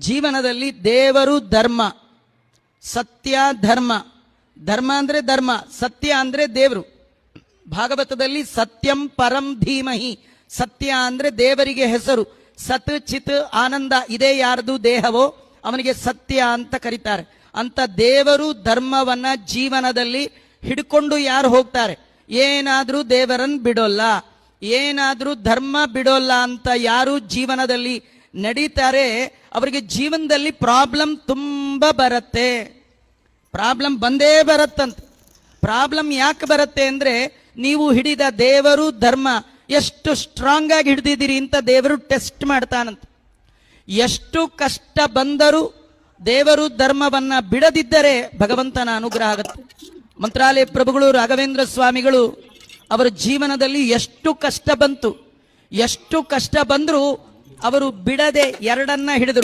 ಜೀವನದಲ್ಲಿ ದೇವರು ಧರ್ಮ, ಸತ್ಯ ಧರ್ಮ. ಧರ್ಮ ಅಂದ್ರೆ ಧರ್ಮ, ಸತ್ಯ ಅಂದ್ರೆ ದೇವರು. ಭಾಗವತದಲ್ಲಿ ಸತ್ಯಂ ಪರಂ ಧೀಮಹಿ, ಸತ್ಯ ಅಂದ್ರೆ ದೇವರಿಗೆ ಹೆಸರು. ಸತ್ ಚಿತ್ ಆನಂದ ಇದೇ ಯಾರ್ದು ದೇಹವೋ ಅವನಿಗೆ ಸತ್ಯ ಅಂತ ಕರೀತಾರೆ. ಅಂತ ದೇವರು ಧರ್ಮವನ್ನ ಜೀವನದಲ್ಲಿ ಹಿಡ್ಕೊಂಡು ಯಾರು ಹೋಗ್ತಾರೆ, ಏನಾದ್ರೂ ದೇವರನ್ನು ಬಿಡೋಲ್ಲ, ಏನಾದ್ರೂ ಧರ್ಮ ಬಿಡೋಲ್ಲ ಅಂತ ಯಾರು ಜೀವನದಲ್ಲಿ ನಡೀತಾರೆ ಅವರಿಗೆ ಜೀವನದಲ್ಲಿ ಪ್ರಾಬ್ಲಮ್ ತುಂಬಾ ಬರುತ್ತೆ. ಪ್ರಾಬ್ಲಮ್ ಬಂದೇ ಬರುತ್ತಂತ. ಪ್ರಾಬ್ಲಮ್ ಯಾಕೆ ಬರುತ್ತೆ ಅಂದ್ರೆ ನೀವು ಹಿಡಿದ ದೇವರು ಧರ್ಮ ಎಷ್ಟು ಸ್ಟ್ರಾಂಗ್ ಆಗಿ ಹಿಡಿದಿದ್ದೀರಿ ಅಂತ ದೇವರು ಟೆಸ್ಟ್ ಮಾಡ್ತಾನಂತ. ಎಷ್ಟು ಕಷ್ಟ ಬಂದರೂ ದೇವರು ಧರ್ಮವನ್ನ ಬಿಡದಿದ್ದರೆ ಭಗವಂತನ ಅನುಗ್ರಹ ಆಗುತ್ತೆ. ಮಂತ್ರಾಲಯ ಪ್ರಭುಗಳು ರಾಘವೇಂದ್ರ ಸ್ವಾಮಿಗಳು ಅವರ ಜೀವನದಲ್ಲಿ ಎಷ್ಟು ಕಷ್ಟ ಬಂತು, ಎಷ್ಟು ಕಷ್ಟ ಬಂದರೂ ಅವರು ಬಿಡದೆ ಎರಡನ್ನ ಹಿಡಿದರು.